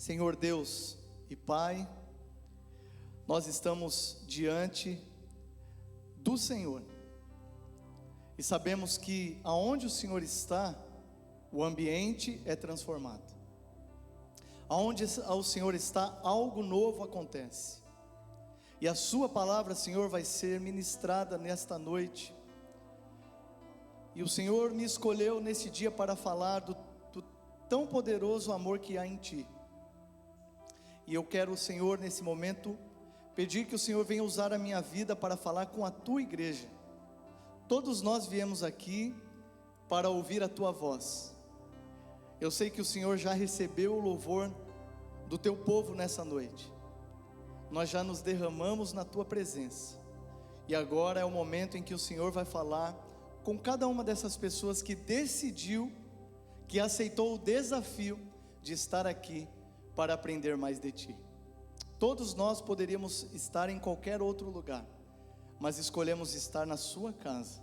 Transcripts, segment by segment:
Senhor Deus e Pai, nós estamos diante do Senhor e sabemos que aonde o Senhor está, o ambiente é transformado. Aonde o Senhor está, algo novo acontece. E a sua palavra, Senhor, vai ser ministrada nesta noite. E o Senhor me escolheu nesse dia para falar do tão poderoso amor que há em Ti. E eu quero, Senhor, nesse momento, pedir que o Senhor venha usar a minha vida para falar com a Tua igreja. Todos nós viemos aqui para ouvir a Tua voz. Eu sei que o Senhor já recebeu o louvor do Teu povo nessa noite. Nós já nos derramamos na Tua presença. E agora é o momento em que o Senhor vai falar com cada uma dessas pessoas que decidiu, que aceitou o desafio de estar aqui para aprender mais de Ti. Todos nós poderíamos estar em qualquer outro lugar, mas escolhemos estar na Sua casa.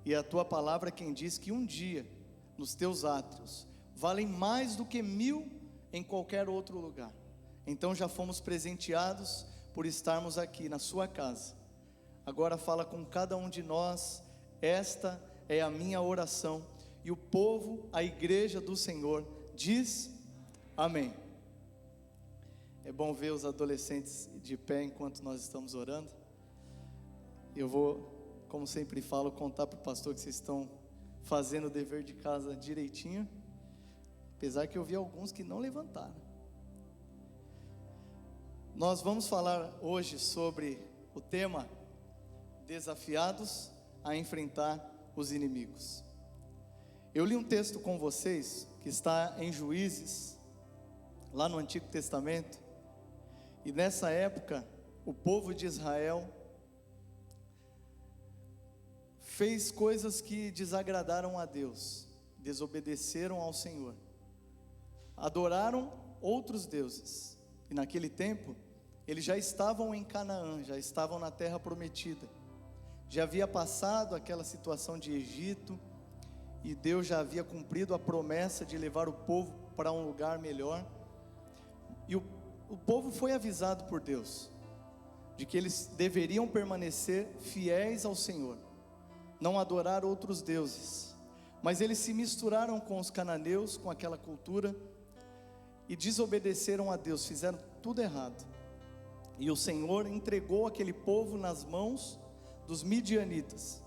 E a Tua palavra quem diz que um dia, nos Teus átrios, valem mais do que 1000 em qualquer outro lugar. Então já fomos presenteados por estarmos aqui na Sua casa. Agora fala com cada um de nós. Esta é a minha oração. E o povo, a igreja do Senhor, diz amém. É bom ver os adolescentes de pé enquanto nós estamos orando. Eu vou, como sempre falo, contar para o pastor que vocês estão fazendo o dever de casa direitinho. Apesar que eu vi alguns que não levantaram. Nós vamos falar hoje sobre o tema desafiados a enfrentar os inimigos. Eu li um texto com vocês que está em Juízes, lá no Antigo Testamento. E nessa época, o povo de Israel fez coisas que desagradaram a Deus, desobedeceram ao Senhor, adoraram outros deuses. E naquele tempo, eles já estavam em Canaã, já estavam na terra prometida. Já havia passado aquela situação de Egito, e Deus já havia cumprido a promessa de levar o povo para um lugar melhor. E o povo foi avisado por Deus de que eles deveriam permanecer fiéis ao Senhor, não adorar outros deuses. Mas eles se misturaram com os cananeus, com aquela cultura, e desobedeceram a Deus, fizeram tudo errado. E o Senhor entregou aquele povo nas mãos dos midianitas.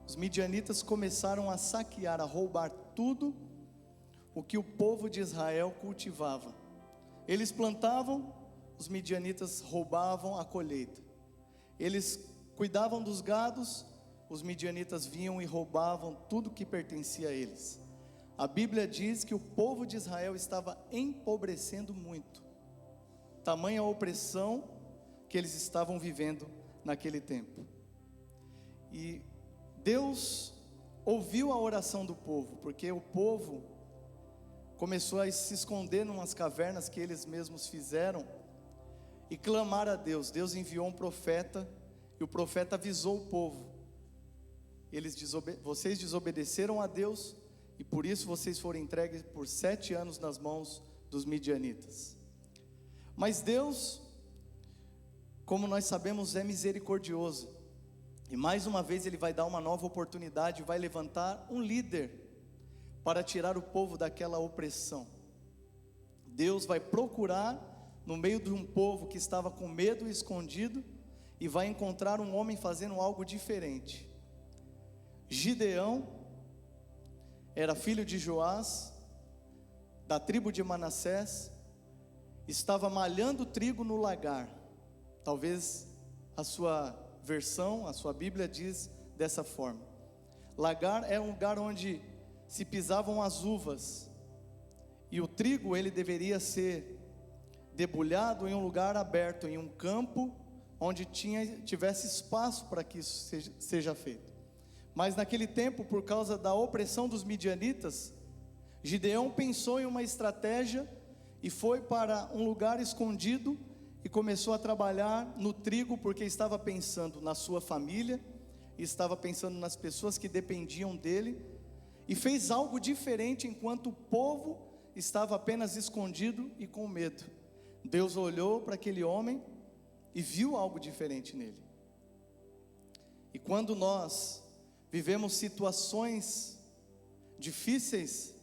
Os midianitas começaram a saquear, a roubar tudo o que o povo de Israel cultivava. Eles plantavam, os midianitas roubavam a colheita. Eles cuidavam dos gados, os midianitas vinham e roubavam tudo que pertencia a eles. A Bíblia diz que o povo de Israel estava empobrecendo muito, tamanha a opressão que eles estavam vivendo naquele tempo. E Deus ouviu a oração do povo, porque o povo começou a se esconder em umas cavernas que eles mesmos fizeram e clamar a Deus. Deus enviou um profeta, e o profeta avisou o povo: vocês desobedeceram a Deus, e por isso vocês foram entregues por 7 anos nas mãos dos midianitas. Mas Deus, como nós sabemos, é misericordioso, e mais uma vez Ele vai dar uma nova oportunidade, vai levantar um líder para tirar o povo daquela opressão. Deus vai procurar no meio de um povo que estava com medo e escondido, e vai encontrar um homem fazendo algo diferente. Gideão era filho de Joás, da tribo de Manassés, estava malhando trigo no lagar. Talvez a sua versão, a sua Bíblia diz dessa forma. Lagar é um lugar onde se pisavam as uvas, e o trigo ele deveria ser debulhado em um lugar aberto, em um campo onde tivesse espaço para que isso seja feito. Mas naquele tempo, por causa da opressão dos midianitas, Gideão pensou em uma estratégia e foi para um lugar escondido e começou a trabalhar no trigo, porque estava pensando na sua família, estava pensando nas pessoas que dependiam dele, e fez algo diferente enquanto o povo estava apenas escondido e com medo. Deus olhou para aquele homem e viu algo diferente nele. E quando nós vivemos situações difíceis,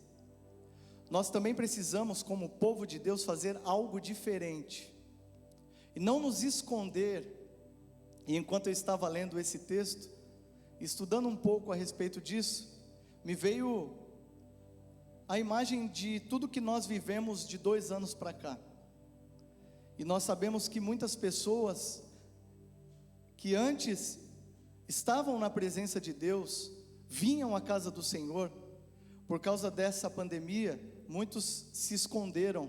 nós também precisamos, como povo de Deus, fazer algo diferente e não nos esconder. E enquanto eu estava lendo esse texto, estudando um pouco a respeito disso, me veio a imagem de tudo que nós vivemos de 2 anos para cá. E nós sabemos que muitas pessoas que antes estavam na presença de Deus, vinham à casa do Senhor, por causa dessa pandemia, muitos se esconderam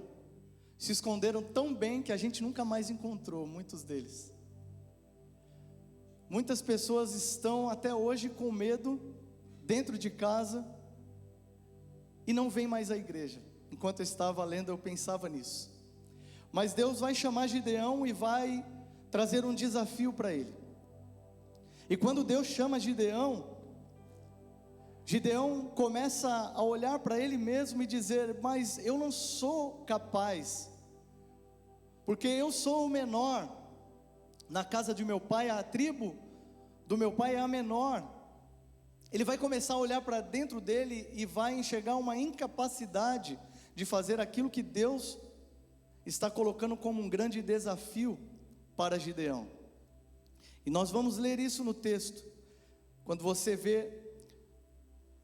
tão bem que a gente nunca mais encontrou muitos deles. Muitas pessoas estão até hoje com medo, dentro de casa, e não vêm mais à igreja. Enquanto eu estava lendo, eu pensava nisso. Mas Deus vai chamar Gideão e vai trazer um desafio para ele. E quando Deus chama Gideão começa a olhar para ele mesmo e dizer: mas eu não sou capaz, porque eu sou o menor na casa de meu pai, a tribo do meu pai é a menor. Ele vai começar a olhar para dentro dele e vai enxergar uma incapacidade de fazer aquilo que Deus está colocando como um grande desafio para Gideão. E nós vamos ler isso no texto. Quando você vê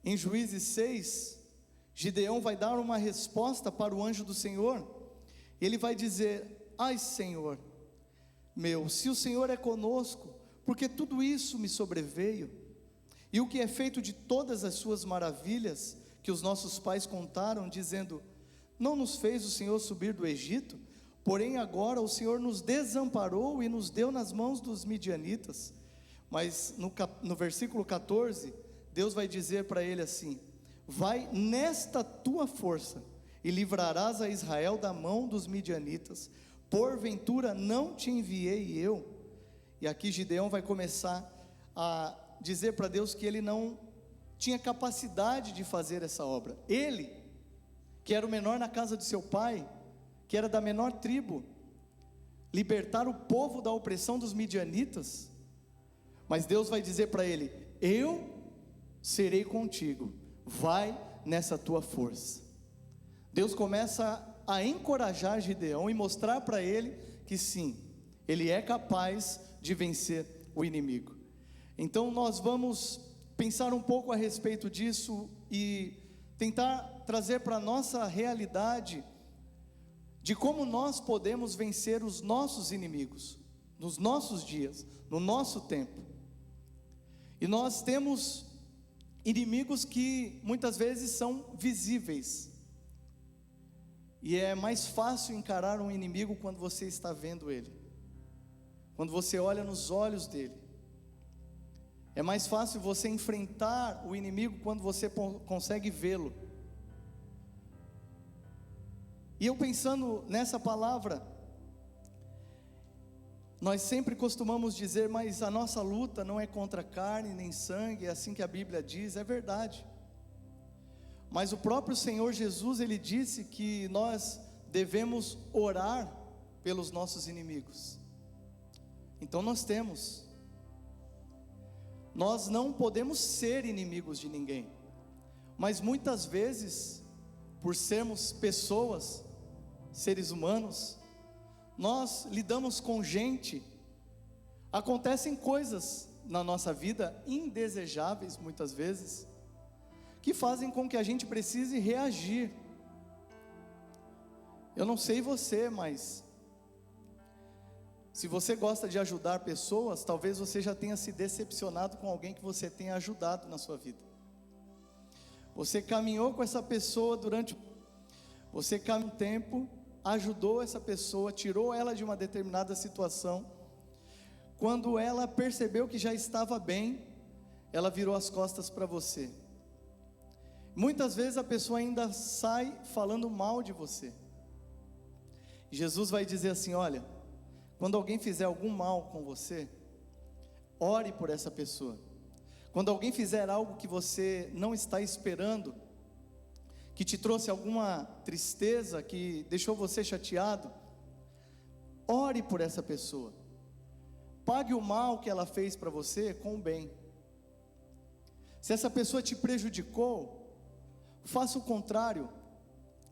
em Juízes 6, Gideão vai dar uma resposta para o anjo do Senhor. Ele vai dizer: ai Senhor meu, se o Senhor é conosco, porque tudo isso me sobreveio? E o que é feito de todas as suas maravilhas, que os nossos pais contaram, dizendo: não nos fez o Senhor subir do Egito? Porém agora o Senhor nos desamparou e nos deu nas mãos dos midianitas. Mas no versículo 14, Deus vai dizer para ele assim: vai nesta tua força e livrarás a Israel da mão dos midianitas. Porventura não te enviei eu? E aqui Gideão vai começar a dizer para Deus que ele não tinha capacidade de fazer essa obra. Ele, que era o menor na casa de seu pai, que era da menor tribo, libertar o povo da opressão dos midianitas. Mas Deus vai dizer para ele: eu serei contigo, vai nessa tua força. Deus começa a encorajar Gideão e mostrar para ele que sim, ele é capaz de vencer o inimigo. Então nós vamos pensar um pouco a respeito disso e tentar trazer para a nossa realidade de como nós podemos vencer os nossos inimigos, nos nossos dias, no nosso tempo. E nós temos inimigos que muitas vezes são visíveis, e é mais fácil encarar um inimigo quando você está vendo ele, quando você olha nos olhos dele. É mais fácil você enfrentar o inimigo quando você consegue vê-lo. E eu pensando nessa palavra, nós sempre costumamos dizer: mas a nossa luta não é contra carne nem sangue, é assim que a Bíblia diz. É verdade. Mas o próprio Senhor Jesus, Ele disse que nós devemos orar pelos nossos inimigos. Então nós não podemos ser inimigos de ninguém, mas muitas vezes, por sermos pessoas, seres humanos, nós lidamos com gente, acontecem coisas na nossa vida, indesejáveis muitas vezes, que fazem com que a gente precise reagir. Eu não sei você, mas se você gosta de ajudar pessoas, talvez você já tenha se decepcionado com alguém que você tenha ajudado na sua vida. Você caminhou com essa pessoa você caminhou um tempo, ajudou essa pessoa, tirou ela de uma determinada situação. Quando ela percebeu que já estava bem, ela virou as costas para você. Muitas vezes a pessoa ainda sai falando mal de você. Jesus vai dizer assim: olha, quando alguém fizer algum mal com você, ore por essa pessoa. Quando alguém fizer algo que você não está esperando, que te trouxe alguma tristeza, que deixou você chateado, ore por essa pessoa. Pague o mal que ela fez para você com o bem. Se essa pessoa te prejudicou, faça o contrário.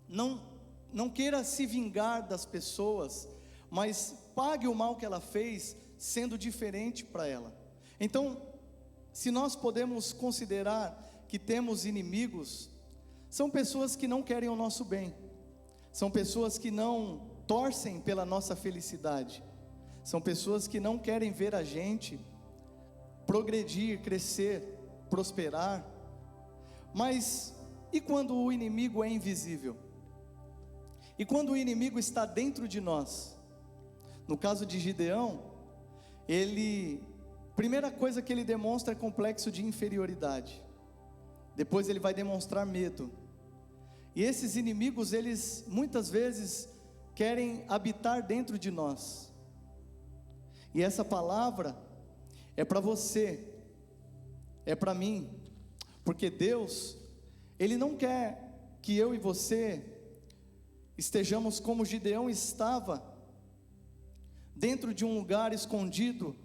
Não queira se vingar das pessoas, mas pague o mal que ela fez, sendo diferente para ela. Então, se nós podemos considerar que temos inimigos, são pessoas que não querem o nosso bem, são pessoas que não torcem pela nossa felicidade, são pessoas que não querem ver a gente progredir, crescer, prosperar. Mas e quando o inimigo é invisível? E quando o inimigo está dentro de nós? No caso de Gideão, primeira coisa que ele demonstra é complexo de inferioridade. Depois ele vai demonstrar medo. E esses inimigos, eles muitas vezes querem habitar dentro de nós. E essa palavra é para você, é para mim, porque Deus, Ele não quer que eu e você estejamos como Gideão estava, dentro de um lugar escondido,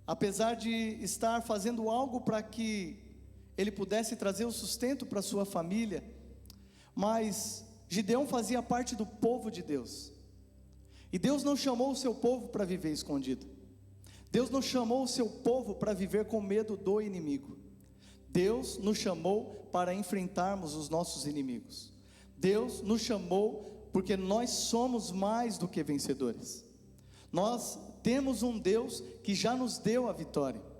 apesar de estar fazendo algo para que ele pudesse trazer o sustento para sua família, mas Gideão fazia parte do povo de Deus, e Deus não chamou o seu povo para viver escondido, Deus não chamou o seu povo para viver com medo do inimigo, Deus nos chamou para enfrentarmos os nossos inimigos, Deus nos chamou porque nós somos mais do que vencedores, nós temos um Deus que já nos deu a vitória,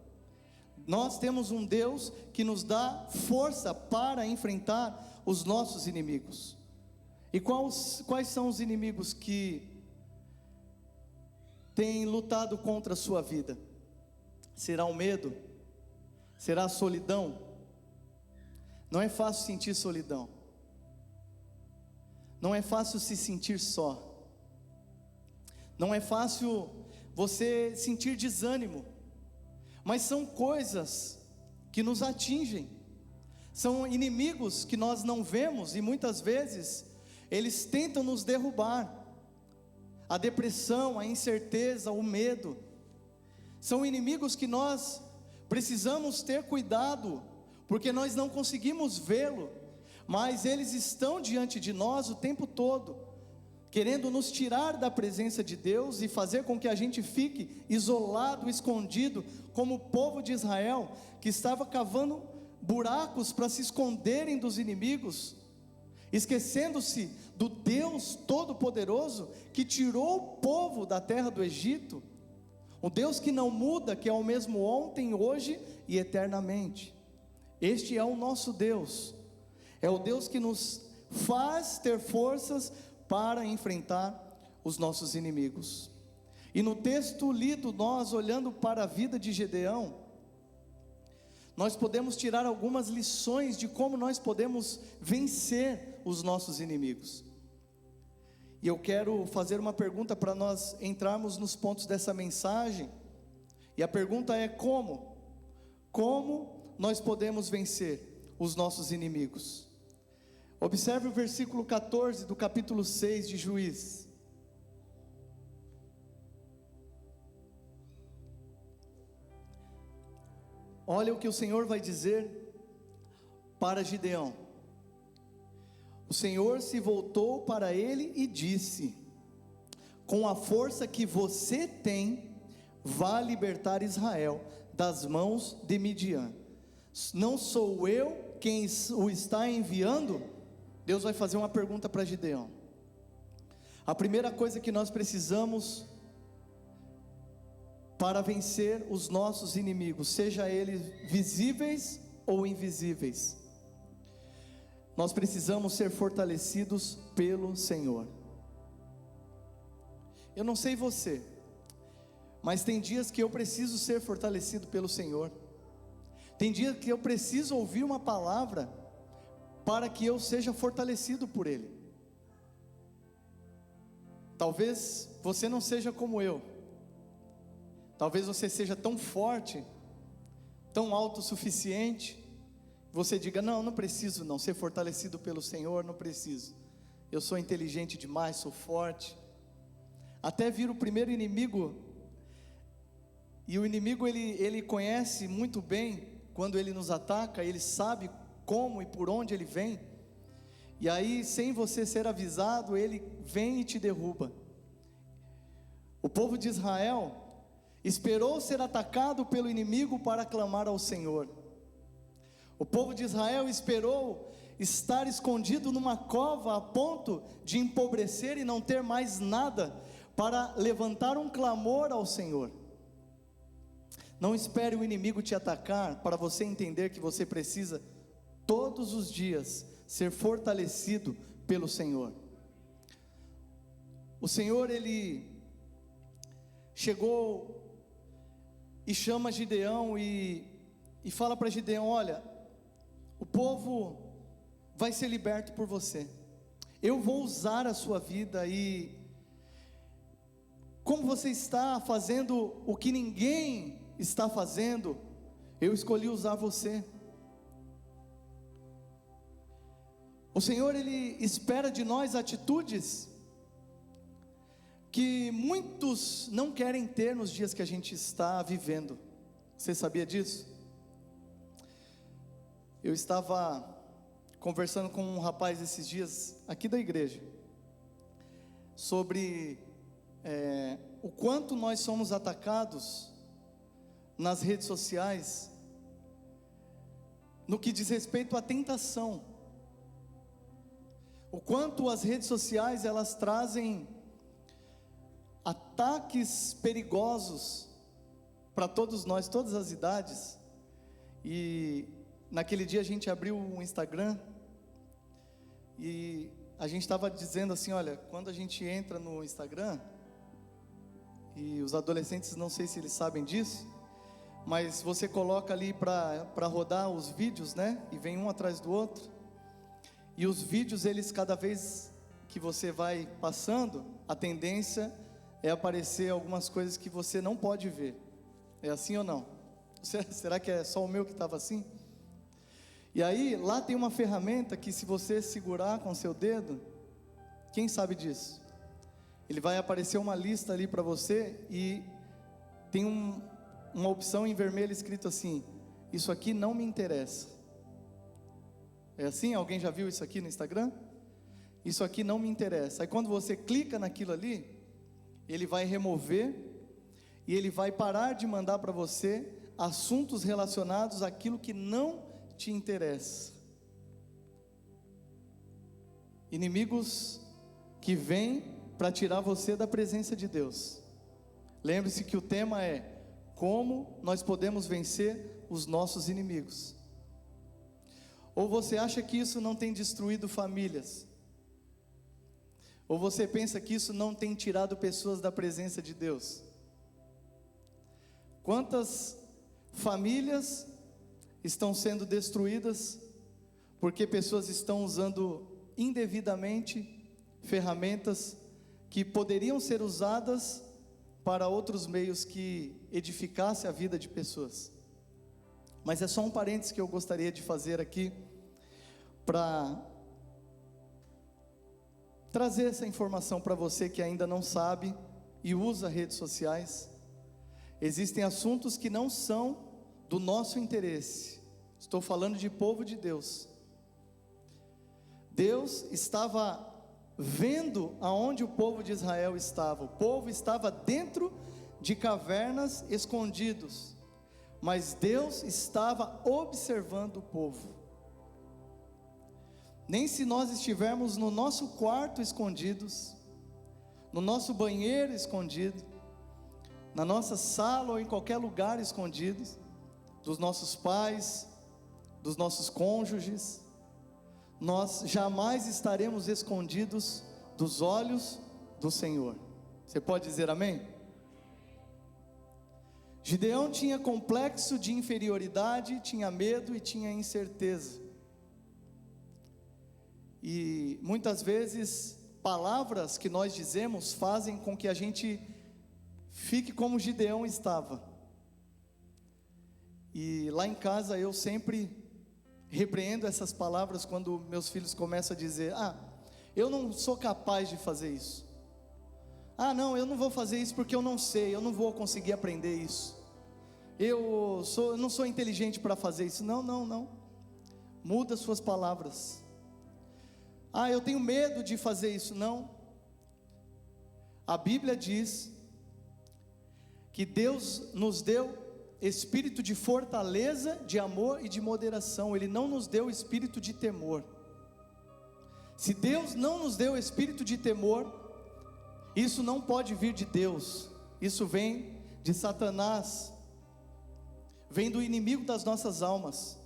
nós temos um Deus que nos dá força para enfrentar os nossos inimigos. E quais são os inimigos que têm lutado contra a sua vida? Será o medo? Será a solidão? Não é fácil sentir solidão, não é fácil se sentir só, não é fácil você sentir desânimo, mas são coisas que nos atingem, são inimigos que nós não vemos, e muitas vezes eles tentam nos derrubar. A depressão, a incerteza, o medo, são inimigos que nós precisamos ter cuidado, porque nós não conseguimos vê-lo, mas eles estão diante de nós o tempo todo, querendo nos tirar da presença de Deus e fazer com que a gente fique isolado, escondido, como o povo de Israel, que estava cavando buracos para se esconderem dos inimigos, esquecendo-se do Deus Todo-Poderoso, que tirou o povo da terra do Egito, o Deus que não muda, que é o mesmo ontem, hoje e eternamente. Este é o nosso Deus, é o Deus que nos faz ter forças para enfrentar os nossos inimigos. E no texto lido, nós olhando para a vida de Gideão, nós podemos tirar algumas lições de como nós podemos vencer os nossos inimigos. E eu quero fazer uma pergunta para nós entrarmos nos pontos dessa mensagem, e a pergunta é: como nós podemos vencer os nossos inimigos? Observe o versículo 14 do capítulo 6 de Juízes. Olha o que o Senhor vai dizer para Gideão. O Senhor se voltou para ele e disse: com a força que você tem, vá libertar Israel das mãos de Midian. Não sou eu quem o está enviando? Deus vai fazer uma pergunta para Gideão. A primeira coisa que nós precisamos para vencer os nossos inimigos, seja eles visíveis ou invisíveis, nós precisamos ser fortalecidos pelo Senhor. Eu não sei você, mas tem dias que eu preciso ser fortalecido pelo Senhor. Tem dias que eu preciso ouvir uma palavra para que eu seja fortalecido por Ele. Talvez você não seja como eu. Talvez você seja tão forte, tão autossuficiente, você diga: não, não preciso não, ser fortalecido pelo Senhor, não preciso, eu sou inteligente demais, sou forte. Até vir o primeiro inimigo, e o inimigo ele conhece muito bem quando ele nos ataca, ele sabe como e por onde ele vem, e aí sem você ser avisado, ele vem e te derruba. O povo de Israel esperou ser atacado pelo inimigo para clamar ao Senhor. O povo de Israel esperou estar escondido numa cova a ponto de empobrecer e não ter mais nada para levantar um clamor ao Senhor. Não espere o inimigo te atacar para você entender que você precisa todos os dias ser fortalecido pelo Senhor. O Senhor, ele chegou e chama Gideão e fala para Gideão: olha, o povo vai ser liberto por você, eu vou usar a sua vida, e como você está fazendo o que ninguém está fazendo, eu escolhi usar você. O Senhor, ele espera de nós atitudes que muitos não querem ter nos dias que a gente está vivendo. Você sabia disso? Eu estava conversando com um rapaz esses dias, aqui da igreja, sobre o quanto nós somos atacados nas redes sociais, no que diz respeito à tentação. O quanto as redes sociais, elas trazem ataques perigosos para todos nós, todas as idades. E naquele dia a gente abriu o Instagram e a gente estava dizendo assim: olha, quando a gente entra no Instagram, e os adolescentes, não sei se eles sabem disso, mas você coloca ali para rodar os vídeos, né? E vem um atrás do outro, e os vídeos, eles, cada vez que você vai passando, a tendência é aparecer algumas coisas que você não pode ver. É assim ou não? Será que é só o meu que estava assim? E aí, lá tem uma ferramenta que, se você segurar com seu dedo, quem sabe disso? Ele vai aparecer uma lista ali para você, e tem uma opção em vermelho escrito assim: isso aqui não me interessa. É assim? Alguém já viu isso aqui no Instagram? Isso aqui não me interessa. Aí quando você clica naquilo ali, ele vai remover, e ele vai parar de mandar para você assuntos relacionados àquilo que não te interessa. Inimigos que vêm para tirar você da presença de Deus. Lembre-se que o tema é: como nós podemos vencer os nossos inimigos. Ou você acha que isso não tem destruído famílias? Ou você pensa que isso não tem tirado pessoas da presença de Deus? Quantas famílias estão sendo destruídas porque pessoas estão usando indevidamente ferramentas que poderiam ser usadas para outros meios que edificassem a vida de pessoas? Mas é só um parênteses que eu gostaria de fazer aqui, para trazer essa informação para você que ainda não sabe e usa redes sociais. Existem assuntos que não são do nosso interesse. Estou falando de povo de Deus. Deus estava vendo aonde o povo de Israel estava. O povo estava dentro de cavernas, escondidos, mas Deus estava observando o povo. Nem se nós estivermos no nosso quarto escondidos, no nosso banheiro escondido, na nossa sala ou em qualquer lugar escondidos, dos nossos pais, dos nossos cônjuges, nós jamais estaremos escondidos dos olhos do Senhor. Você pode dizer amém? Gideão tinha complexo de inferioridade, tinha medo e tinha incerteza. E muitas vezes palavras que nós dizemos fazem com que a gente fique como Gideão estava. E lá em casa eu sempre repreendo essas palavras quando meus filhos começam a dizer: eu não sou capaz de fazer isso. Não, eu não vou fazer isso porque eu não sei, eu não vou conseguir aprender isso. Eu não sou inteligente para fazer isso. Não. Muda suas palavras. Eu tenho medo de fazer isso. Não. A Bíblia diz que Deus nos deu espírito de fortaleza, de amor e de moderação. Ele não nos deu espírito de temor. Se Deus não nos deu espírito de temor, isso não pode vir de Deus. Isso vem de Satanás, vem do inimigo das nossas almas.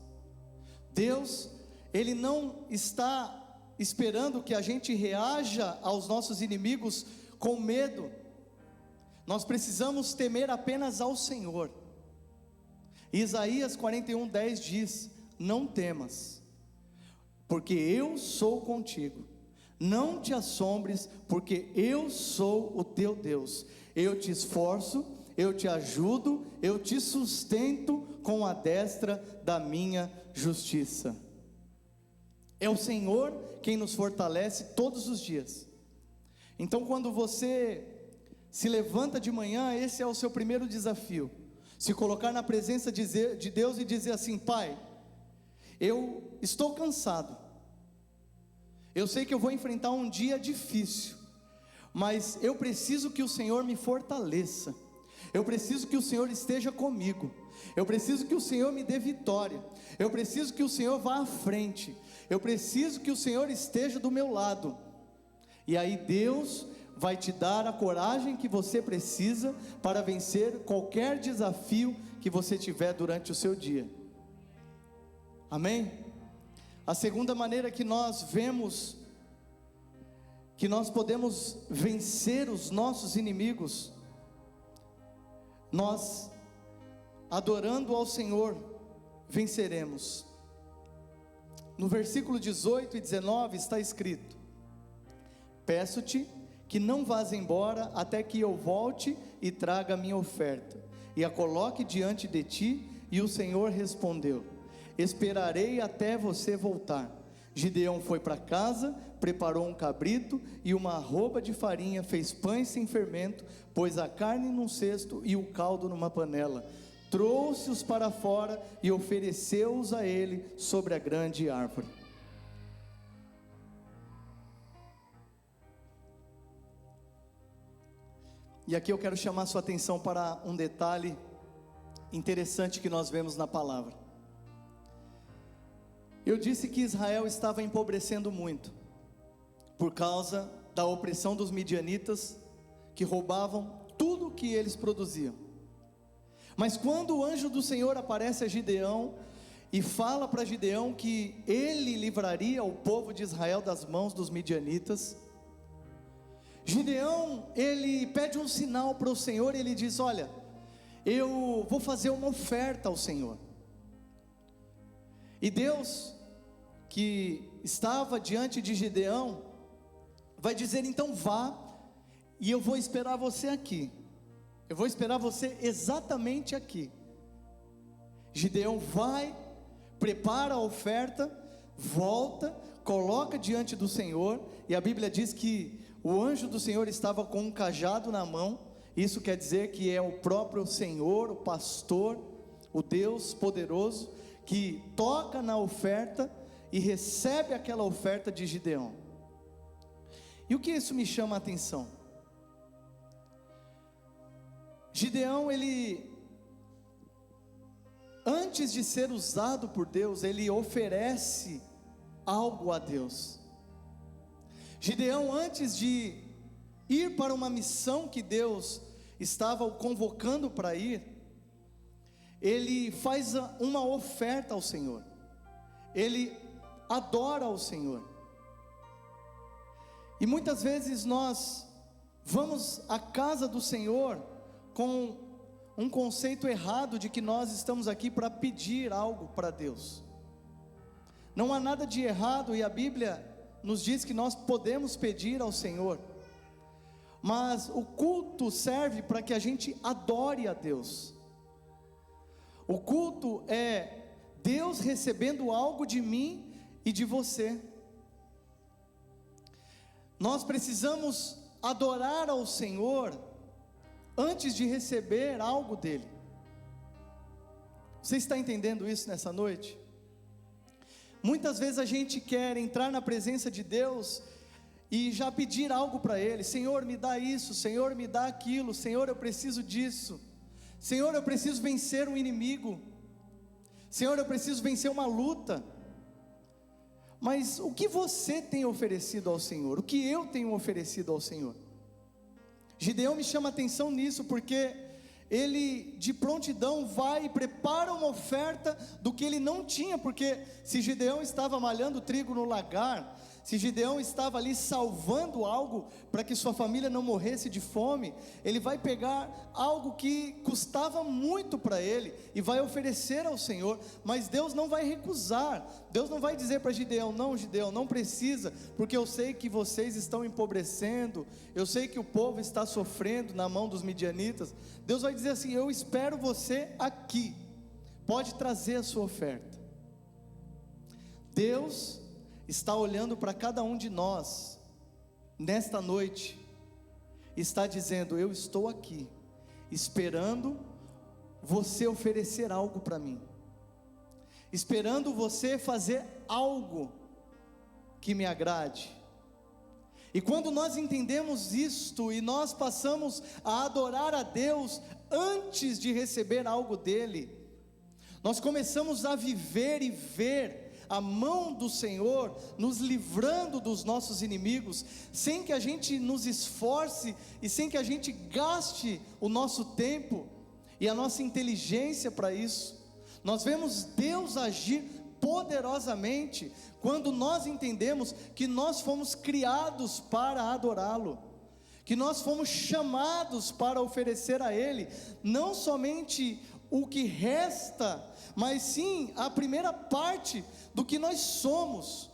Deus, Ele não está esperando que a gente reaja aos nossos inimigos com medo. Nós precisamos temer apenas ao Senhor. Isaías 41:10 diz: não temas, porque eu sou contigo. Não te assombres, porque eu sou o teu Deus. Eu te esforço, eu te ajudo, eu te sustento com a destra da minha justiça. É o Senhor quem nos fortalece todos os dias. Então, quando você se levanta de manhã, esse é o seu primeiro desafio: se colocar na presença de Deus e dizer assim: Pai, eu estou cansado, eu sei que eu vou enfrentar um dia difícil, mas eu preciso que o Senhor me fortaleça, eu preciso que o Senhor esteja comigo, eu preciso que o Senhor me dê vitória, eu preciso que o Senhor vá à frente, eu preciso que o Senhor esteja do meu lado. E aí Deus vai te dar a coragem que você precisa para vencer qualquer desafio que você tiver durante o seu dia. Amém? A segunda maneira que nós vemos que nós podemos vencer os nossos inimigos, nós, adorando ao Senhor, venceremos. No versículo 18 e 19 está escrito: peço-te que não vás embora até que eu volte e traga a minha oferta, e a coloque diante de ti. E o Senhor respondeu: esperarei até você voltar. Gideão foi para casa, preparou um cabrito e uma arroba de farinha, fez pães sem fermento, pôs a carne num cesto e o caldo numa panela, trouxe-os para fora e ofereceu-os a ele sobre a grande árvore. E aqui eu quero chamar sua atenção para um detalhe interessante que nós vemos na palavra. Eu disse que Israel estava empobrecendo muito, por causa da opressão dos midianitas, que roubavam tudo que eles produziam. Mas quando o anjo do Senhor aparece a Gideão, e fala para Gideão que ele livraria o povo de Israel das mãos dos midianitas, Gideão, ele pede um sinal para o Senhor, e ele diz: olha, eu vou fazer uma oferta ao Senhor. E Deus, que estava diante de Gideão, vai dizer: então vá, e eu vou esperar você aqui, eu vou esperar você exatamente aqui. Gideão vai, prepara a oferta, volta, coloca diante do Senhor, e a Bíblia diz que o anjo do Senhor estava com um cajado na mão. Isso quer dizer que é o próprio Senhor, o pastor, o Deus poderoso, que toca na oferta e recebe aquela oferta de Gideão. E o que isso me chama a atenção? Gideão, ele, antes de ser usado por Deus, ele oferece algo a Deus. Gideão, antes de ir para uma missão que Deus estava o convocando para ir, ele faz uma oferta ao Senhor, ele adora ao Senhor. E muitas vezes nós vamos à casa do Senhor com um conceito errado de que nós estamos aqui para pedir algo para Deus. Não há nada de errado, e a Bíblia nos diz que nós podemos pedir ao Senhor, mas o culto serve para que a gente adore a Deus. O culto é Deus recebendo algo de mim e de você. Nós precisamos adorar ao Senhor antes de receber algo dele. Você está entendendo isso nessa noite? Muitas vezes a gente quer entrar na presença de Deus e já pedir algo para Ele. Senhor, me dá isso, Senhor, me dá aquilo, Senhor, eu preciso disso, Senhor, eu preciso vencer um inimigo, Senhor, eu preciso vencer uma luta. Mas o que você tem oferecido ao Senhor? O que eu tenho oferecido ao Senhor? Gideão me chama a atenção nisso, porque ele de prontidão vai e prepara uma oferta do que ele não tinha, porque se Gideão estava malhando trigo no lagar, se Gideão estava ali salvando algo para que sua família não morresse de fome, ele vai pegar algo que custava muito para ele e vai oferecer ao Senhor. Mas Deus não vai recusar, Deus não vai dizer para Gideão: não, Gideão, não precisa, porque eu sei que vocês estão empobrecendo, eu sei que o povo está sofrendo na mão dos midianitas. Deus vai dizer assim: eu espero você aqui, pode trazer a sua oferta. Deus está olhando para cada um de nós nesta noite, está dizendo: eu estou aqui, esperando você oferecer algo para mim, esperando você fazer algo que me agrade. E quando nós entendemos isto, e nós passamos a adorar a Deus antes de receber algo dele, nós começamos a viver e ver a mão do Senhor nos livrando dos nossos inimigos, sem que a gente nos esforce e sem que a gente gaste o nosso tempo e a nossa inteligência para isso. Nós vemos Deus agir poderosamente quando nós entendemos que nós fomos criados para adorá-lo, que nós fomos chamados para oferecer a Ele não somente o que resta, mas sim a primeira parte do que nós somos.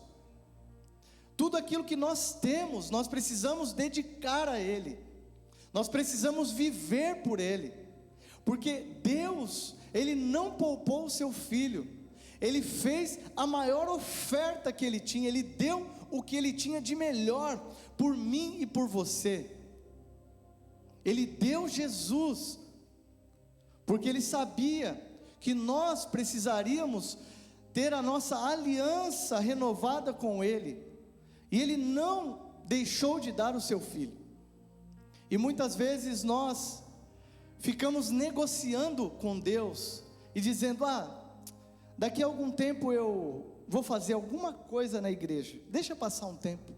Tudo aquilo que nós temos, nós precisamos dedicar a Ele, nós precisamos viver por Ele, porque Deus, Ele não poupou o seu Filho, Ele fez a maior oferta que Ele tinha, Ele deu o que Ele tinha de melhor por mim e por você. Ele deu Jesus, porque Ele sabia que nós precisaríamos ter a nossa aliança renovada com Ele, e Ele não deixou de dar o seu Filho. E muitas vezes nós ficamos negociando com Deus, e dizendo: daqui a algum tempo eu vou fazer alguma coisa na igreja, deixa passar um tempo.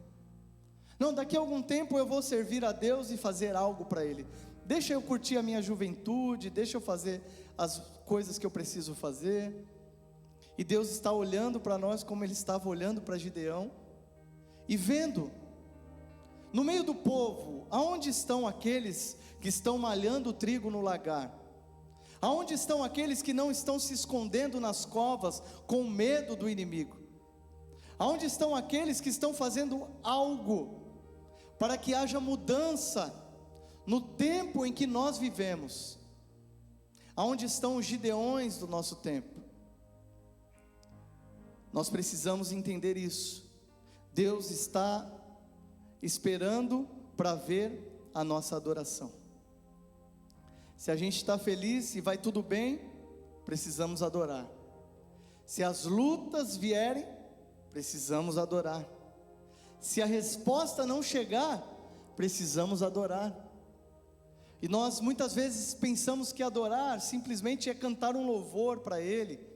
Não, daqui a algum tempo eu vou servir a Deus e fazer algo para Ele, deixa eu curtir a minha juventude, deixa eu fazer as coisas que eu preciso fazer. E Deus está olhando para nós como Ele estava olhando para Gideão, e vendo, no meio do povo, aonde estão aqueles que estão malhando o trigo no lagar? Aonde estão aqueles que não estão se escondendo nas covas com medo do inimigo? Aonde estão aqueles que estão fazendo algo para que haja mudança no tempo em que nós vivemos? Aonde estão os Gideões do nosso tempo? Nós precisamos entender isso. Deus está esperando para ver a nossa adoração. Se a gente está feliz e vai tudo bem, precisamos adorar. Se as lutas vierem, precisamos adorar. Se a resposta não chegar, precisamos adorar. E nós muitas vezes pensamos que adorar simplesmente é cantar um louvor para Ele.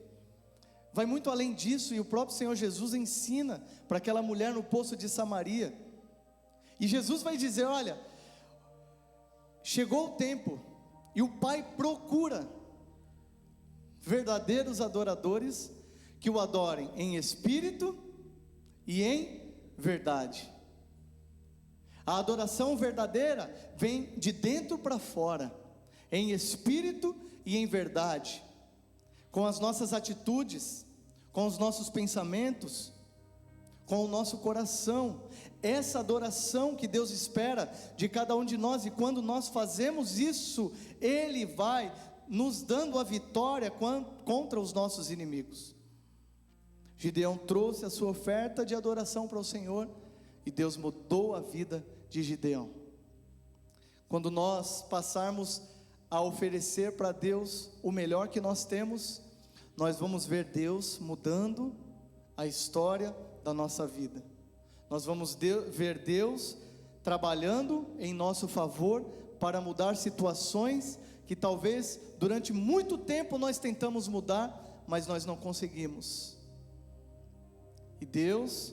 Vai muito além disso, e o próprio Senhor Jesus ensina para aquela mulher no poço de Samaria. E Jesus vai dizer: olha, chegou o tempo, e o Pai procura verdadeiros adoradores que o adorem em espírito e em verdade. A adoração verdadeira vem de dentro para fora, em espírito e em verdade, com as nossas atitudes, com os nossos pensamentos, com o nosso coração. Essa adoração que Deus espera de cada um de nós, e quando nós fazemos isso, Ele vai nos dando a vitória contra os nossos inimigos. Gideão trouxe a sua oferta de adoração para o Senhor, e Deus mudou a vida de Gideão. Quando nós passarmos a oferecer para Deus o melhor que nós temos, nós vamos ver Deus mudando a história da nossa vida. Nós vamos ver Deus trabalhando em nosso favor para mudar situações que talvez durante muito tempo nós tentamos mudar, mas nós não conseguimos. E Deus,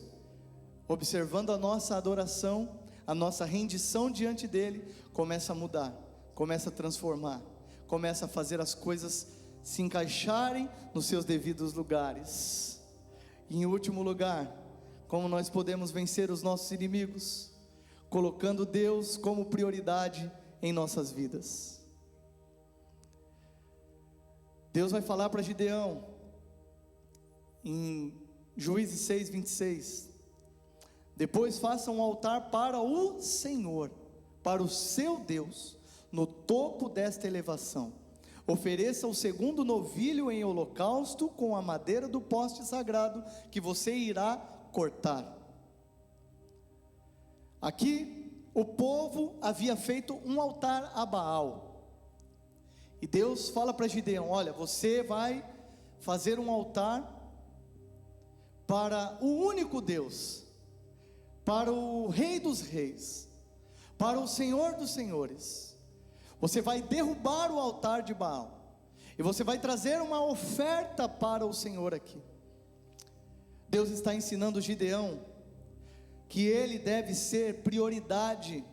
observando a nossa adoração, a nossa rendição diante dele, começa a mudar, começa a transformar, começa a fazer as coisas se encaixarem nos seus devidos lugares. E em último lugar, como nós podemos vencer os nossos inimigos? Colocando Deus como prioridade em nossas vidas. Deus vai falar para Gideão, em Juízes 6, 26, depois faça um altar para o Senhor, para o seu Deus, no topo desta elevação. Ofereça o segundo novilho em holocausto com a madeira do poste sagrado que você irá cortar. Aqui o povo havia feito um altar a Baal, e Deus fala para Gideão: olha, você vai fazer um altar para o único Deus, para o Rei dos Reis, para o Senhor dos Senhores. Você vai derrubar o altar de Baal, e você vai trazer uma oferta para o Senhor aqui. Deus está ensinando Gideão que ele deve ser prioridade,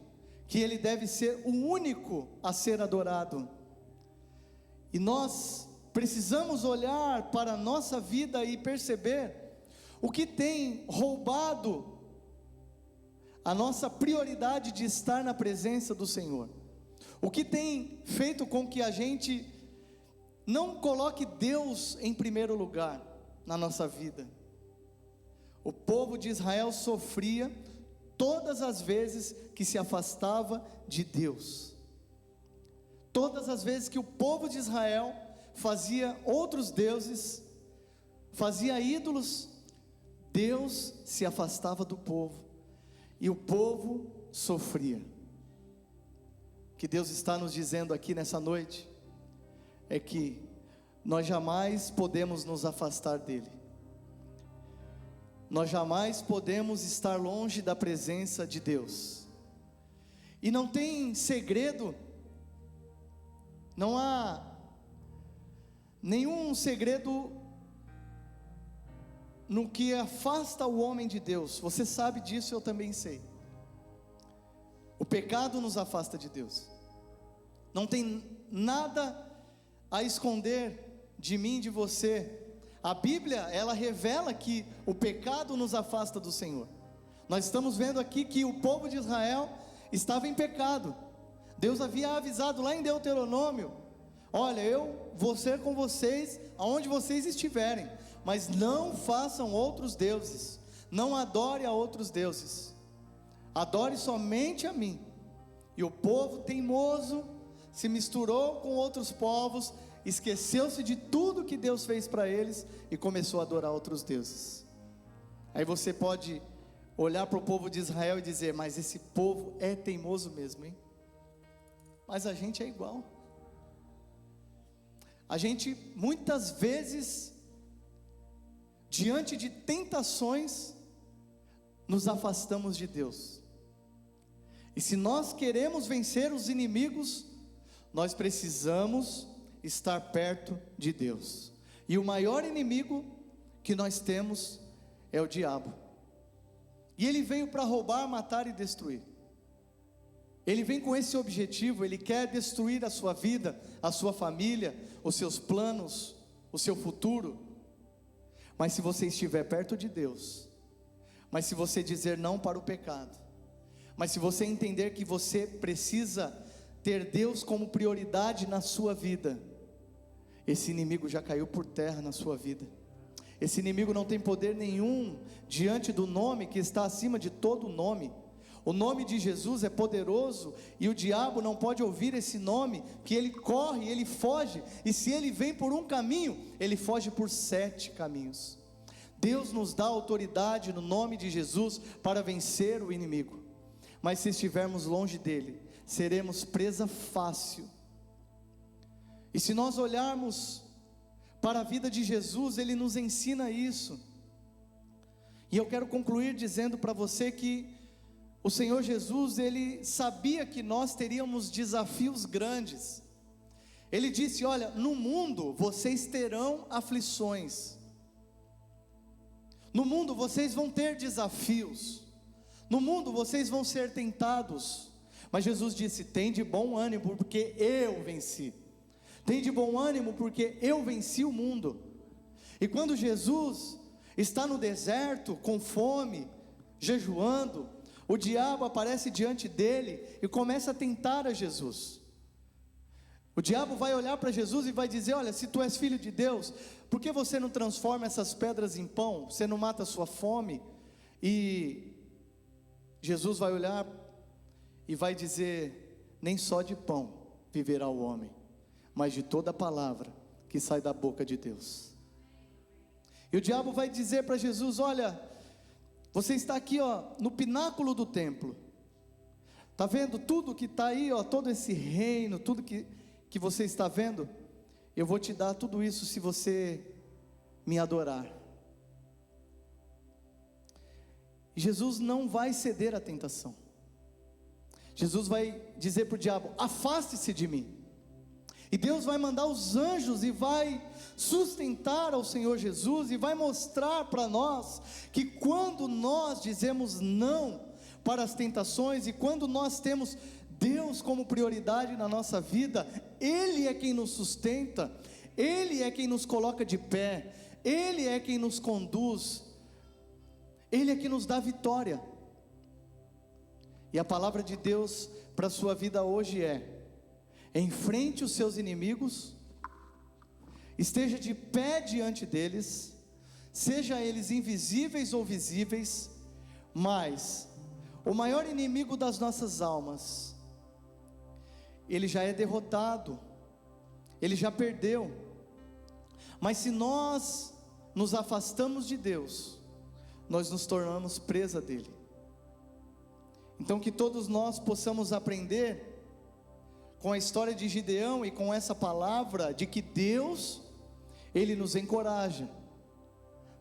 que ele deve ser o único a ser adorado. E nós precisamos olhar para a nossa vida e perceber o que tem roubado a nossa prioridade de estar na presença do Senhor. O que tem feito com que a gente não coloque Deus em primeiro lugar na nossa vida. O povo de Israel sofria todas as vezes que se afastava de Deus. Todas as vezes que o povo de Israel fazia outros deuses, fazia ídolos, Deus se afastava do povo, e o povo sofria. O que Deus está nos dizendo aqui nessa noite é que nós jamais podemos nos afastar dele. Nós jamais podemos estar longe da presença de Deus. E não tem segredo, não há nenhum segredo no que afasta o homem de Deus. Você sabe disso, eu também sei. O pecado nos afasta de Deus. Não tem nada a esconder de mim, de você. A Bíblia, ela revela que o pecado nos afasta do Senhor. Nós estamos vendo aqui que o povo de Israel estava em pecado. Deus havia avisado lá em Deuteronômio: olha, eu vou ser com vocês aonde vocês estiverem, mas não façam outros deuses, não adore a outros deuses, adore somente a mim. E o povo teimoso se misturou com outros povos, esqueceu-se de tudo que Deus fez para eles e começou a adorar outros deuses. Aí você pode olhar para o povo de Israel e dizer: mas esse povo é teimoso mesmo, hein? Mas a gente é igual. A gente muitas vezes, diante de tentações, nos afastamos de Deus. E se nós queremos vencer os inimigos, nós precisamos estar perto de Deus. E o maior inimigo que nós temos é o diabo. E ele veio para roubar, matar e destruir. Ele vem com esse objetivo. Ele quer destruir a sua vida, a sua família, os seus planos, o seu futuro. Mas se você estiver perto de Deus, mas se você dizer não para o pecado, mas se você entender que você precisa ter Deus como prioridade na sua vida, esse inimigo já caiu por terra na sua vida. Esse inimigo não tem poder nenhum diante do nome que está acima de todo nome. O nome de Jesus é poderoso, e o diabo não pode ouvir esse nome, que ele corre, ele foge, e se ele vem por um caminho, ele foge por 7 caminhos. Deus nos dá autoridade no nome de Jesus para vencer o inimigo. Mas se estivermos longe dele, seremos presa fácil. E se nós olharmos para a vida de Jesus, ele nos ensina isso. E eu quero concluir dizendo para você que o Senhor Jesus, ele sabia que nós teríamos desafios grandes. Ele disse: olha, no mundo vocês terão aflições. No mundo vocês vão ter desafios. No mundo vocês vão ser tentados. Mas Jesus disse: tem de bom ânimo, porque eu venci. Tem de bom ânimo, porque eu venci o mundo. E quando Jesus está no deserto, com fome, jejuando, o diabo aparece diante dele e começa a tentar a Jesus. O diabo vai olhar para Jesus e vai dizer: olha, se tu és filho de Deus, por que você não transforma essas pedras em pão? Você não mata a sua fome? E Jesus vai olhar e vai dizer: nem só de pão viverá o homem, mas de toda a palavra que sai da boca de Deus. E o diabo vai dizer para Jesus: olha, você está aqui, no pináculo do templo, está vendo tudo que está aí, todo esse reino, tudo que você está vendo? Eu vou te dar tudo isso se você me adorar. E Jesus não vai ceder à tentação. Jesus vai dizer para o diabo: afaste-se de mim. E Deus vai mandar os anjos e vai sustentar ao Senhor Jesus e vai mostrar para nós que quando nós dizemos não para as tentações e quando nós temos Deus como prioridade na nossa vida, Ele é quem nos sustenta, Ele é quem nos coloca de pé, Ele é quem nos conduz, Ele é quem nos dá vitória. E a palavra de Deus para a sua vida hoje é: enfrente os seus inimigos, esteja de pé diante deles, seja eles invisíveis ou visíveis, mas o maior inimigo das nossas almas, ele já é derrotado, ele já perdeu. Mas se nós nos afastamos de Deus, nós nos tornamos presa dele. Então que todos nós possamos aprender com a história de Gideão e com essa palavra de que Deus, Ele nos encoraja,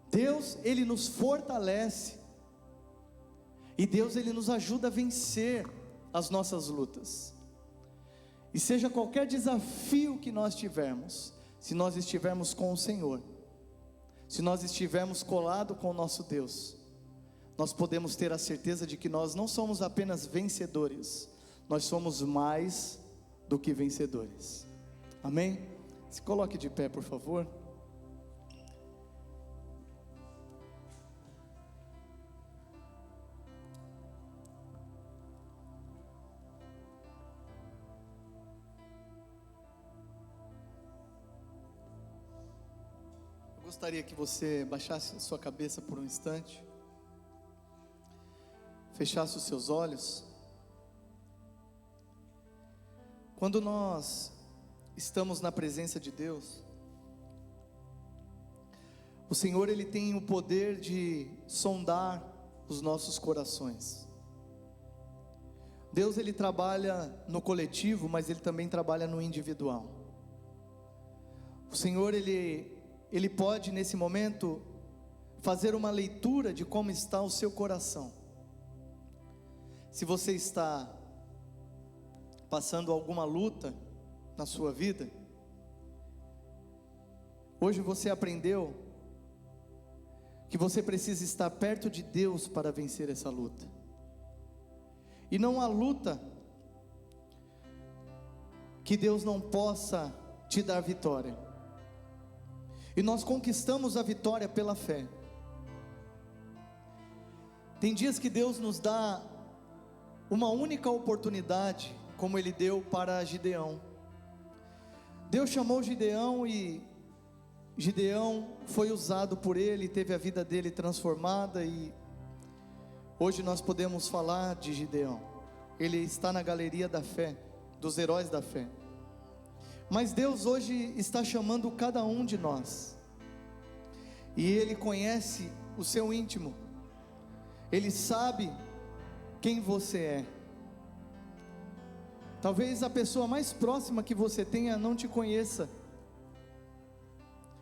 Deus, Ele nos fortalece, e Deus, Ele nos ajuda a vencer as nossas lutas. E seja qualquer desafio que nós tivermos, se nós estivermos com o Senhor, se nós estivermos colados com o nosso Deus, nós podemos ter a certeza de que nós não somos apenas vencedores, nós somos mais do que vencedores. Amém? Se coloque de pé, por favor. Eu gostaria que você baixasse a sua cabeça por um instante, fechasse os seus olhos. Quando nós estamos na presença de Deus, o Senhor, Ele tem o poder de sondar os nossos corações. Deus, Ele trabalha no coletivo, mas Ele também trabalha no individual. O Senhor, Ele pode nesse momento fazer uma leitura de como está o seu coração. Se você está passando alguma luta na sua vida, hoje você aprendeu que você precisa estar perto de Deus para vencer essa luta. E não há luta que Deus não possa te dar vitória. E nós conquistamos a vitória pela fé. Tem dias que Deus nos dá uma única oportunidade, como Ele deu para Gideão. Deus chamou Gideão e Gideão foi usado por Ele, teve a vida dele transformada, e hoje nós podemos falar de Gideão. Ele está na galeria da fé, dos heróis da fé. Mas Deus hoje está chamando cada um de nós, e Ele conhece o seu íntimo, Ele sabe quem você é. Talvez a pessoa mais próxima que você tenha não te conheça,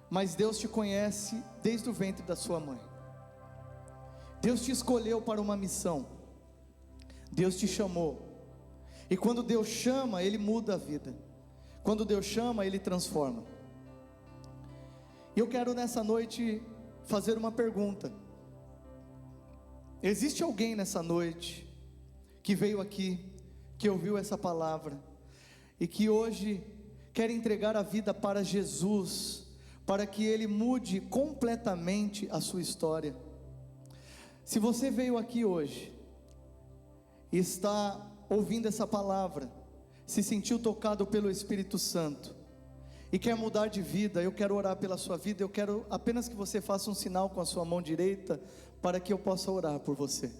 mas Deus te conhece desde o ventre da sua mãe. Deus te escolheu para uma missão, Deus te chamou, e quando Deus chama, Ele muda a vida, quando Deus chama, Ele transforma. E eu quero nessa noite fazer uma pergunta. Existe alguém nessa noite que veio aqui, que ouviu essa palavra e que hoje quer entregar a vida para Jesus, para que Ele mude completamente a sua história? Se você veio aqui hoje e está ouvindo essa palavra, se sentiu tocado pelo Espírito Santo e quer mudar de vida, eu quero orar pela sua vida. Eu quero apenas que você faça um sinal com a sua mão direita, para que eu possa orar por você.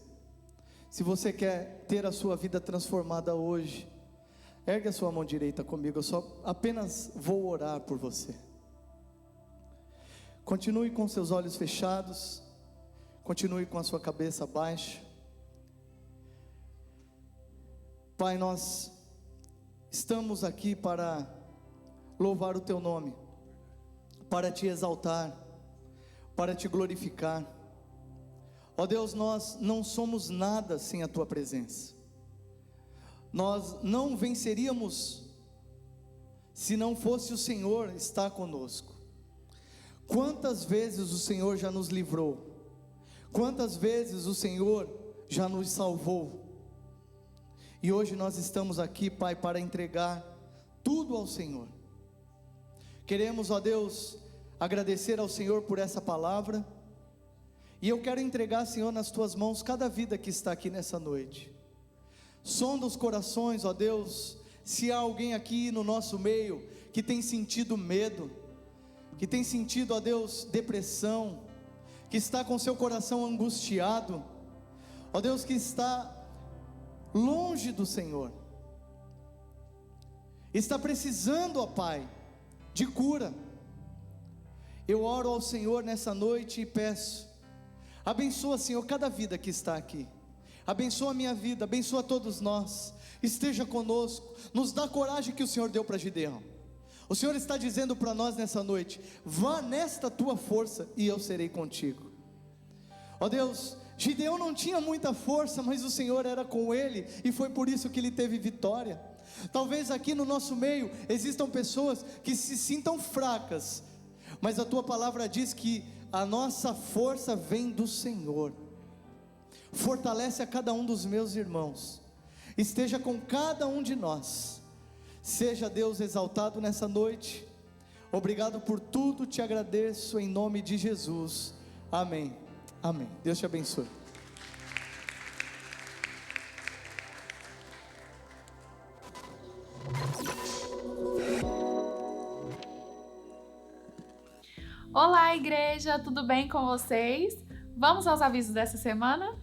Se você quer ter a sua vida transformada hoje, ergue a sua mão direita comigo, eu só apenas vou orar por você. Continue com seus olhos fechados, continue com a sua cabeça baixa. Pai, nós estamos aqui para louvar o Teu nome, para Te exaltar, para Te glorificar. Ó Deus, nós não somos nada sem a Tua presença. Nós não venceríamos se não fosse o Senhor estar conosco. Quantas vezes o Senhor já nos livrou, quantas vezes o Senhor já nos salvou, e hoje nós estamos aqui, Pai, para entregar tudo ao Senhor. Queremos, ó Deus, agradecer ao Senhor por essa palavra, e eu quero entregar, Senhor, nas Tuas mãos cada vida que está aqui nessa noite. Sonda os corações, ó Deus, se há alguém aqui no nosso meio que tem sentido medo, que tem sentido, ó Deus, depressão, que está com seu coração angustiado, ó Deus, que está longe do Senhor, está precisando, ó Pai, de cura. Eu oro ao Senhor nessa noite e peço, abençoa, Senhor, cada vida que está aqui, abençoa a minha vida, abençoa todos nós, esteja conosco, nos dá a coragem que o Senhor deu para Gideão. O Senhor está dizendo para nós nessa noite: vá nesta tua força e eu serei contigo. Ó Deus, Gideão não tinha muita força, mas o Senhor era com ele, e foi por isso que ele teve vitória. Talvez aqui no nosso meio existam pessoas que se sintam fracas, mas a tua palavra diz que a nossa força vem do Senhor. Fortalece a cada um dos meus irmãos, esteja com cada um de nós. Seja Deus exaltado nessa noite. Obrigado por tudo, te agradeço em nome de Jesus, amém, amém. Deus te abençoe. Olá, igreja, tudo bem com vocês? Vamos aos avisos dessa semana?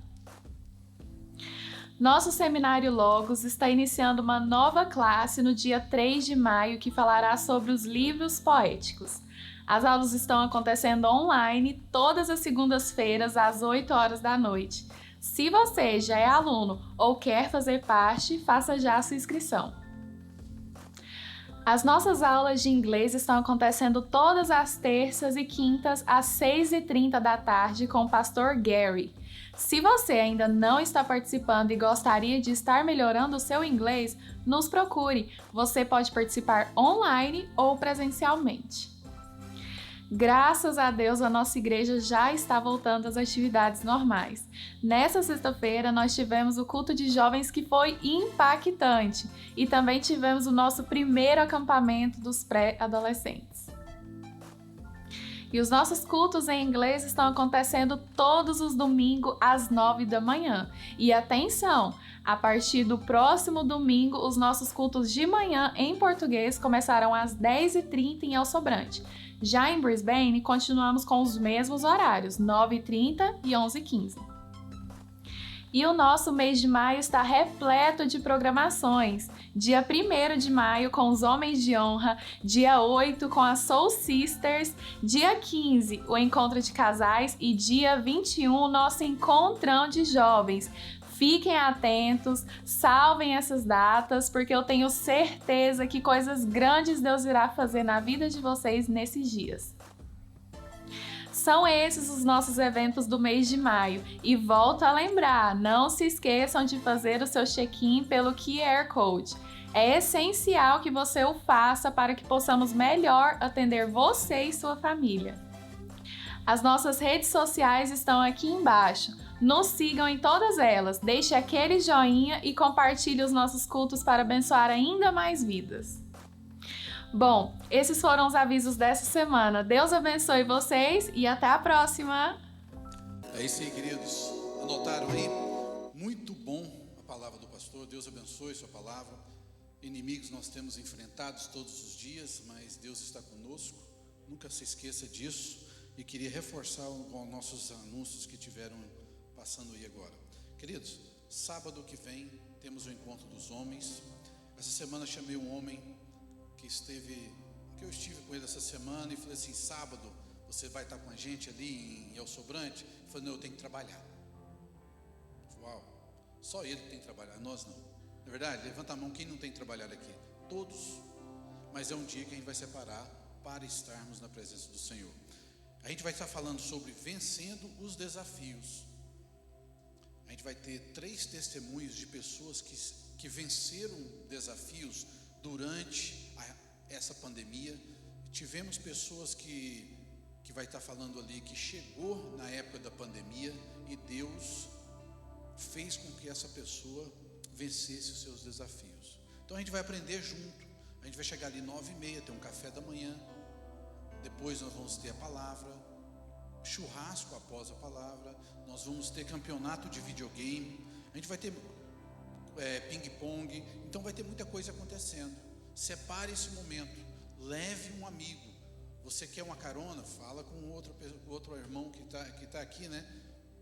Nosso seminário Logos está iniciando uma nova classe no dia 3 de maio que falará sobre os livros poéticos. As aulas estão acontecendo online todas as segundas-feiras às 8 horas da noite. Se você já é aluno ou quer fazer parte, faça já a sua inscrição. As nossas aulas de inglês estão acontecendo todas as terças e quintas às 6h30 da tarde com o pastor Gary. Se você ainda não está participando e gostaria de estar melhorando o seu inglês, nos procure. Você pode participar online ou presencialmente. Graças a Deus, a nossa igreja já está voltando às atividades normais. Nessa sexta-feira, nós tivemos o culto de jovens que foi impactante e também tivemos o nosso primeiro acampamento dos pré-adolescentes. E os nossos cultos em inglês estão acontecendo todos os domingos às 9 da manhã. E atenção, a partir do próximo domingo, os nossos cultos de manhã em português começarão às 10h30 em El Sobrante. Já em Brisbane, continuamos com os mesmos horários, 9h30 e 11h15. E o nosso mês de maio está repleto de programações. Dia 1º de maio com os Homens de Honra, dia 8 com as Soul Sisters, dia 15 o Encontro de Casais e dia 21 o nosso Encontrão de Jovens. Fiquem atentos, salvem essas datas, porque eu tenho certeza que coisas grandes Deus irá fazer na vida de vocês nesses dias. São esses os nossos eventos do mês de maio. E volto a lembrar, não se esqueçam de fazer o seu check-in pelo QR Code. É essencial que você o faça para que possamos melhor atender você e sua família. As nossas redes sociais estão aqui embaixo. Nos sigam em todas elas, deixe aquele joinha e compartilhe os nossos cultos para abençoar ainda mais vidas. Bom, esses foram os avisos dessa semana. Deus abençoe vocês e até a próxima! É isso aí, queridos. Anotaram aí? Muito bom a palavra do pastor. Deus abençoe sua palavra. Inimigos nós temos enfrentados todos os dias, mas Deus está conosco. Nunca se esqueça disso. E queria reforçar com nossos anúncios que tiveram passando aí agora. Queridos, sábado que vem temos o encontro dos homens. Essa semana chamei um homem que eu estive com ele essa semana e falei assim: sábado você vai estar com a gente ali em El Sobrante? Ele falou: não, eu tenho que trabalhar. Uau, só ele que tem que trabalhar, nós não. Na verdade, levanta a mão quem não tem que trabalhar aqui. Todos. Mas é um dia que a gente vai separar para estarmos na presença do Senhor. A gente vai estar falando sobre vencendo os desafios. A gente vai ter 3 testemunhos de pessoas que venceram desafios durante essa pandemia. Tivemos pessoas que vai estar falando ali que chegou na época da pandemia e Deus fez com que essa pessoa vencesse os seus desafios. Então a gente vai aprender junto. A gente vai chegar ali 9h30, ter um café da manhã. Depois nós vamos ter a palavra, churrasco após a palavra. Nós vamos ter campeonato de videogame. A gente vai ter ping-pong. Então vai ter muita coisa acontecendo. Separe esse momento, leve um amigo. Você quer uma carona? Fala com outro irmão que tá aqui, né?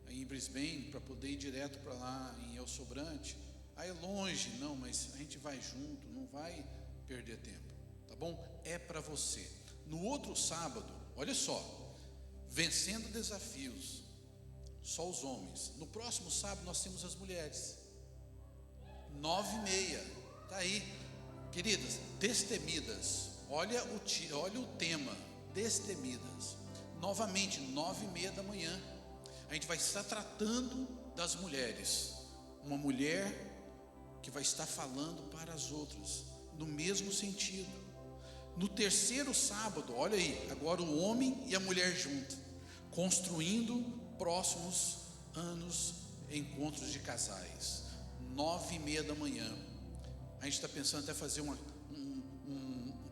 Em Brisbane, para poder ir direto para lá em El Sobrante. Aí é longe, não, mas a gente vai junto, não vai perder tempo, tá bom? É para você. No outro sábado, olha só, vencendo desafios, só os homens. No próximo sábado nós temos as mulheres, 9h30, tá aí, queridas, destemidas. Olha o tema, destemidas. Novamente, 9h30 da manhã. A gente vai estar tratando das mulheres. Uma mulher que vai estar falando para as outras, no mesmo sentido. No terceiro sábado, olha aí, agora o homem e a mulher junto, construindo próximos anos, encontros de casais, 9h30 da manhã. A gente está pensando até fazer um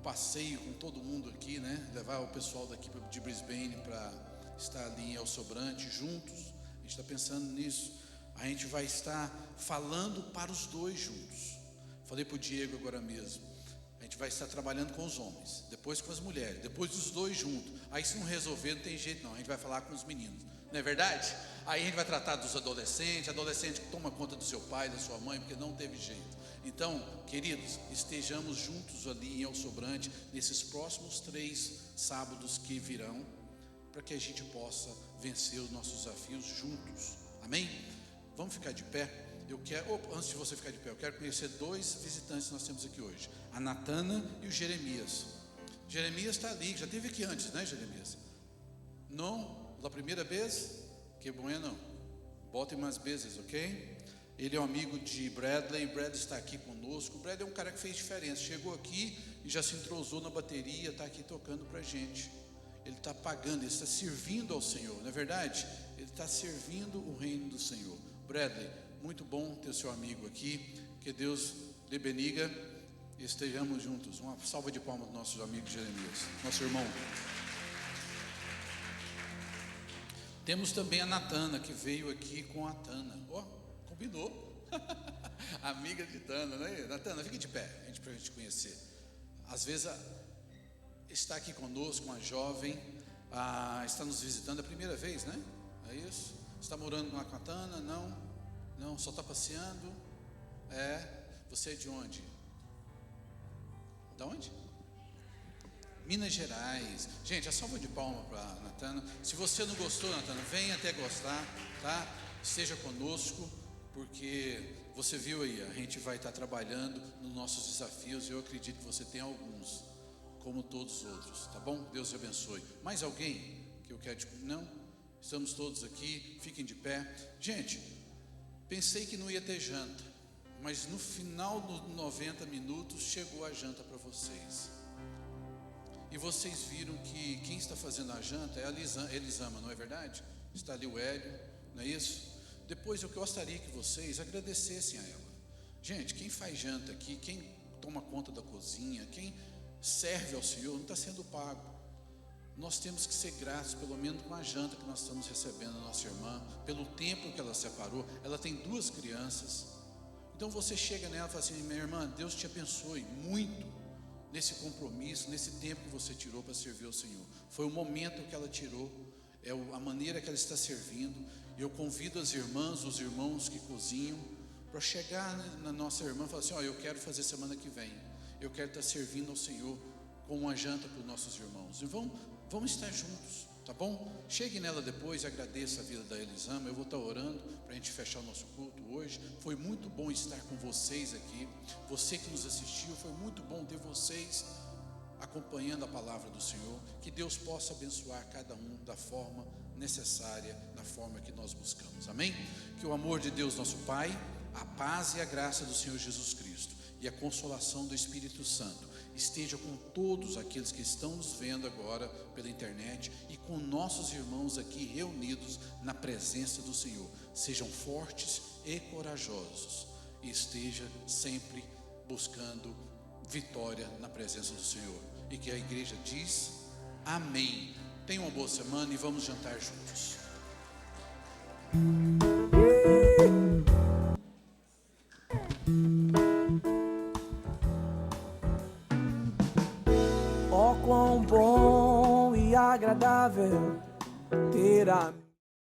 passeio com todo mundo aqui, né? Levar o pessoal daqui de Brisbane para estar ali em El Sobrante juntos. A gente está pensando nisso. A gente vai estar falando para os dois juntos. Falei para o Diego agora mesmo. A gente vai estar trabalhando com os homens, depois com as mulheres, depois dos dois juntos. Aí se não resolver, não tem jeito não, a gente vai falar com os meninos, não é verdade? Aí a gente vai tratar dos adolescentes que toma conta do seu pai, da sua mãe, porque não teve jeito. Então, queridos, estejamos juntos ali em El Sobrante, nesses próximos 3 sábados que virão, para que a gente possa vencer os nossos desafios juntos, amém? Vamos ficar de pé. Antes de você ficar de pé, eu quero conhecer 2 visitantes que nós temos aqui hoje, a Natana e o Jeremias. Jeremias está ali, já esteve aqui antes, né, Jeremias? Não, da primeira vez? Que bueno, volte mais vezes, ok? Ele é um amigo de Bradley, Bradley está aqui conosco. O Bradley é um cara que fez diferença, chegou aqui e já se entrosou na bateria, está aqui tocando para a gente. Ele está pagando, ele está servindo ao Senhor, não é verdade? Ele está servindo o reino do Senhor. Bradley, muito bom ter seu amigo aqui, que Deus lhe beniga e estejamos juntos. Uma salva de palmas do nosso amigo Jeremias, nosso irmão. Temos também a Natana, que veio aqui com a Tana. Combinou. Amiga de Tana, né? Natana, fique de pé, para a gente conhecer. Às vezes está aqui conosco uma jovem, está nos visitando a primeira vez, né? É isso? Está morando lá com a Tana? Não? Não, só está passeando? Você é de onde? Da onde? Minas Gerais. Gente, a salva de palma para a Natana. Se você não gostou, Natana, venha até gostar, tá? Esteja conosco, porque você viu aí, a gente vai estar trabalhando nos nossos desafios. Eu acredito que você tem alguns, como todos os outros, tá bom? Deus te abençoe. Mais alguém que eu quero? Não? Estamos todos aqui, fiquem de pé. Gente, pensei que não ia ter janta, mas no final dos 90 minutos chegou a janta para vocês. E vocês viram que quem está fazendo a janta é a Elisama, não é verdade? Está ali o Hélio, não é isso? Depois eu gostaria que vocês agradecessem a ela. Gente, quem faz janta aqui, quem toma conta da cozinha, quem serve ao Senhor, não está sendo pago. Nós temos que ser gratos, pelo menos com a janta que nós estamos recebendo da nossa irmã, pelo tempo que ela separou. Ela tem 2 crianças. Então você chega nela e fala assim: minha irmã, Deus te abençoe muito nesse compromisso, nesse tempo que você tirou para servir ao Senhor. Foi o momento que ela tirou, é a maneira que ela está servindo. Eu convido as irmãs, os irmãos que cozinham, para chegar na nossa irmã e falar assim: eu quero fazer semana que vem, eu quero estar servindo ao Senhor com uma janta para os nossos irmãos. E vamos estar juntos, tá bom? Chegue nela depois e agradeça a vida da Elisama. Eu vou estar orando para a gente fechar o nosso culto hoje. Foi muito bom estar com vocês aqui. Você que nos assistiu, foi muito bom ter vocês acompanhando a palavra do Senhor. Que Deus possa abençoar cada um da forma necessária, da forma que nós buscamos. Amém? Que o amor de Deus nosso Pai, a paz e a graça do Senhor Jesus Cristo e a consolação do Espírito Santo esteja com todos aqueles que estão nos vendo agora pela internet e com nossos irmãos aqui reunidos na presença do Senhor. Sejam fortes e corajosos e esteja sempre buscando vitória na presença do Senhor. E que a igreja diz amém. Tenha uma boa semana e vamos jantar juntos. Oh, quão bom e agradável ter a